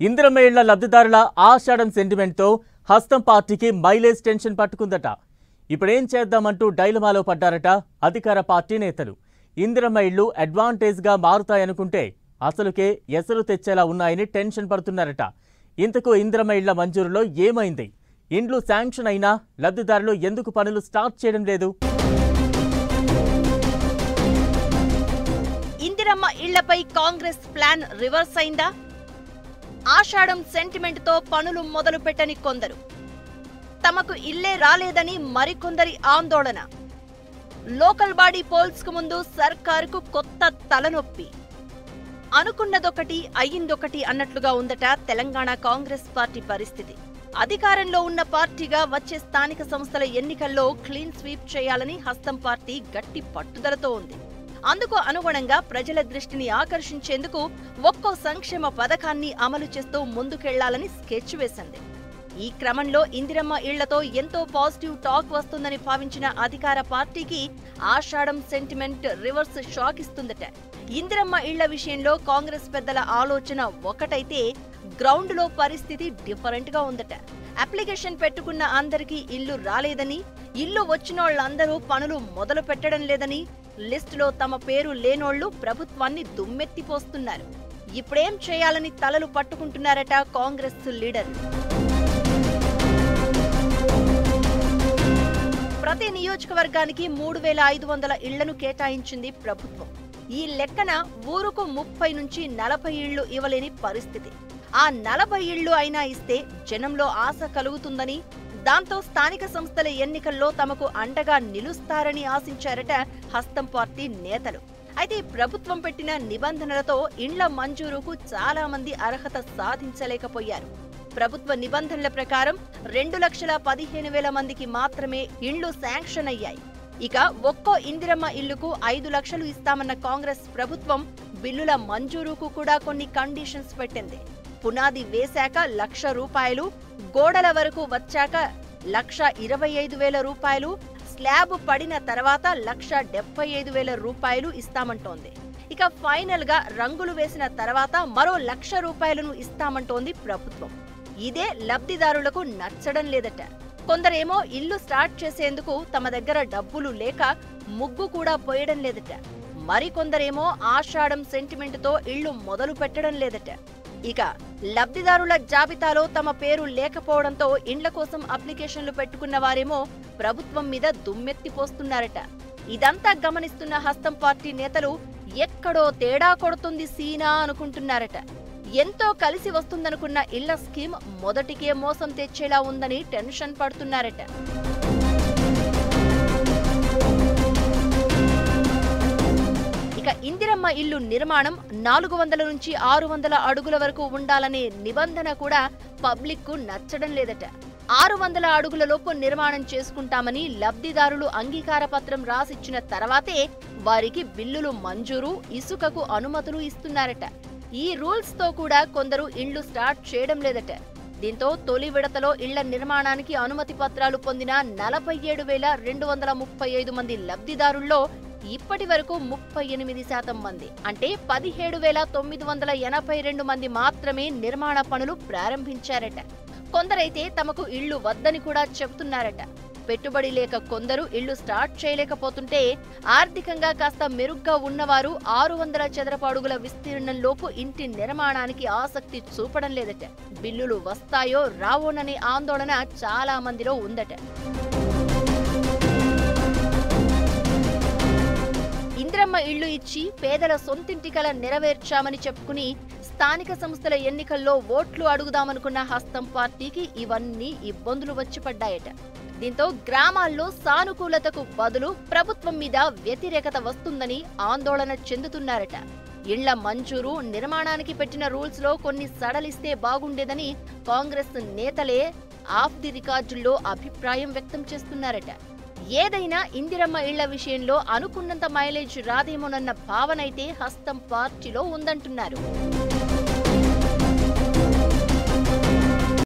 ఇందిరమ్మ ఇళ్ల లబ్ధిదారుల ఆషాఢం సెంటిమెంట్తో హస్తం పార్టీకి మైలేజ్ టెన్షన్ పట్టుకుందట. ఇప్పుడేం చేద్దామంటూ డైలమాలో పడ్డారట అధికార పార్టీ నేతలు. ఇందిరమ్మ ఇళ్లు అడ్వాంటేజ్గా మారుతాయనుకుంటే అసలుకే ఎసరు తెచ్చేలా ఉన్నాయని టెన్షన్ పడుతున్నారట. ఇంతకు ఇందిరమ్మ ఇళ్ల మంజూరులో ఏమైంది? ఇండ్లు శాంక్షన్ అయినా లబ్ధిదారులు ఎందుకు పనులు స్టార్ట్ చేయడం లేదు? ఇందిరమ్మ ఇళ్లపై కాంగ్రెస్ ప్లాన్ రివర్స్ అయిందా? ఆషాఢం సెంటిమెంట్ తో పనులు మొదలు పెట్టని కొందరు, తమకు ఇల్లే రాలేదని మరికొందరి ఆందోళన. లోకల్ బాడీ పోల్స్ కు ముందు సర్కారుకు కొత్త తలనొప్పి. అనుకున్నదొకటి అయ్యిందొకటి అన్నట్లుగా ఉందట తెలంగాణ కాంగ్రెస్ పార్టీ పరిస్థితి. అధికారంలో ఉన్న పార్టీగా వచ్చే స్థానిక సంస్థల ఎన్నికల్లో క్లీన్ స్వీప్ చేయాలని హస్తం పార్టీ గట్టి పట్టుదలతో ఉంది. అందుకు అనుగుణంగా ప్రజల దృష్టిని ఆకర్షించేందుకు ఒక్కో సంక్షేమ పథకాన్ని అమలు చేస్తూ ముందుకెళ్లాలని స్కెచ్ వేసింది. ఈ క్రమంలో ఇందిరమ్మ ఇళ్లతో ఎంతో పాజిటివ్ టాక్ వస్తుందని భావించిన అధికార పార్టీకి ఆషాఢం సెంటిమెంట్ రివర్స్ షాక్ ఇస్తుందట. ఇందిరమ్మ ఇళ్ల విషయంలో కాంగ్రెస్ పెద్దల ఆలోచన ఒకటైతే గ్రౌండ్ లో పరిస్థితి డిఫరెంట్ గా ఉందట. అప్లికేషన్ పెట్టుకున్న అందరికీ ఇల్లు రాలేదని, ఇల్లు వచ్చినోళ్లందరూ పనులు మొదలు పెట్టడం లేదని, లిస్టులో తమ పేరు లేనోళ్లు ప్రభుత్వాన్ని దుమ్మెత్తిపోస్తున్నారు. ఇప్పుడేం చేయాలని తలలు పట్టుకుంటున్నారట కాంగ్రెస్ లీడర్. ప్రతి నియోజకవర్గానికి 3500 ఇళ్లను కేటాయించింది ప్రభుత్వం. ఈ లెక్కన ఊరుకు 30 నుంచి 40 ఇళ్లు ఇవ్వలేని పరిస్థితి. ఆ 40 ఇళ్లు అయినా ఇస్తే జనంలో ఆశ కలుగుతుందని, దాంతో స్థానిక సంస్థల ఎన్నికల్లో తమకు అండగా నిలుస్తారని ఆశించారట హస్తం పార్టీ నేతలు. అయితే ప్రభుత్వం పెట్టిన నిబంధనలతో ఇండ్ల మంజూరుకు చాలా మంది అర్హత సాధించలేకపోయారు. ప్రభుత్వ నిబంధనల ప్రకారం 2,15,000 మందికి మాత్రమే ఇండ్లు శాంక్షన్ అయ్యాయి. ఇక ఒక్కో ఇందిరమ్మ ఇల్లుకు 5 లక్షలు ఇస్తామన్న కాంగ్రెస్ ప్రభుత్వం బిల్లుల మంజూరుకు కూడా కొన్ని కండిషన్స్ పెట్టింది. పునాది వేశాక ₹1,00,000, గోడల వరకు వచ్చాక ₹1,25,000, స్లాబ్ పడిన తర్వాత ₹1,75,000 ఇస్తామంటోంది. ఇక ఫైనల్ గా రంగులు వేసిన తర్వాత మరో ₹1,00,000 ఇస్తామంటోంది ప్రభుత్వం. ఇదే లబ్ధిదారులకు నచ్చడం లేదట. కొందరేమో ఇల్లు స్టార్ట్ చేసేందుకు తమ దగ్గర డబ్బులు లేక ముగ్గు కూడా పోయడం లేదట. మరికొందరేమో ఆషాఢం సెంటిమెంట్ తో ఇళ్లు మొదలు పెట్టడం లేదట. ఇక లబ్ధిదారుల జాబితాలో తమ పేరు లేకపోవడంతో ఇండ్ల కోసం అప్లికేషన్లు పెట్టుకున్న వారేమో ప్రభుత్వం మీద దుమ్మెత్తిపోస్తున్నారట. ఇదంతా గమనిస్తున్న హస్తం పార్టీ నేతలు ఎక్కడో తేడా కొడుతుంది సీనా అనుకుంటున్నారట. ఎంతో కలిసి వస్తుందనుకున్న ఇళ్ల స్కీమ్ మొదటికే మోసం తెచ్చేలా ఉందని టెన్షన్ పడుతున్నారట. ఇక ఇందిరమ్మ ఇల్లు నిర్మాణం 400 నుంచి 600 అడుగుల వరకు ఉండాలనే నిబంధన కూడా పబ్లిక్ కు నచ్చడం లేదట. 600 అడుగుల లోపు నిర్మాణం చేసుకుంటామని లబ్ధిదారులు అంగీకార పత్రం రాసిచ్చిన తర్వాతే వారికి బిల్లులు మంజూరు, ఇసుకకు అనుమతులు ఇస్తున్నారట. ఈ రూల్స్ తో కూడా కొందరు ఇండ్లు స్టార్ట్ చేయడం లేదట. దీంతో తొలి విడతలో ఇళ్ల నిర్మాణానికి అనుమతి పత్రాలు పొందిన 47,235 మంది లబ్ధిదారుల్లో ఇప్పటి వరకు 38% మంది, అంటే 17,982 మంది మాత్రమే నిర్మాణ పనులు ప్రారంభించారట. కొందరైతే తమకు ఇళ్లు వద్దని కూడా చెబుతున్నారట. పెట్టుబడి లేక కొందరు ఇళ్లు స్టార్ట్ చేయలేకపోతుంటే, ఆర్థికంగా కాస్త మెరుగ్గా ఉన్నవారు 600 చదరపు అడుగుల విస్తీర్ణంలోపు ఇంటి నిర్మాణానికి ఆసక్తి చూపడం లేదట. బిల్లులు వస్తాయో రావోననే ఆందోళన చాలా మందిలో ఉందట. ఇందిరమ్మ ఇళ్లు ఇచ్చి పేదల సొంతింటి కల నెరవేర్చామని చెప్పుకుని స్థానిక సంస్థల ఎన్నికల్లో ఓట్లు అడుగుదామనుకున్న హస్తం పార్టీకి ఇవన్నీ ఇబ్బందులు వచ్చి పడ్డాయట. దీంతో గ్రామాల్లో సానుకూలతకు బదులు ప్రభుత్వం మీద వ్యతిరేకత వస్తుందని ఆందోళన చెందుతున్నారట. ఇళ్ల మంజూరు, నిర్మాణానికి పెట్టిన రూల్స్ లో కొన్ని సడలిస్తే బాగుండేదని కాంగ్రెస్ నేతలే ఆఫ్ ది రికార్డుల్లో అభిప్రాయం వ్యక్తం చేస్తున్నారట. ఏదైనా ఇందిరమ్మ ఇళ్ల విషయంలో అనుకున్నంత మైలేజ్ రాదేమోనన్న భావనైతే హస్తం పార్టీలో ఉందంటున్నారు.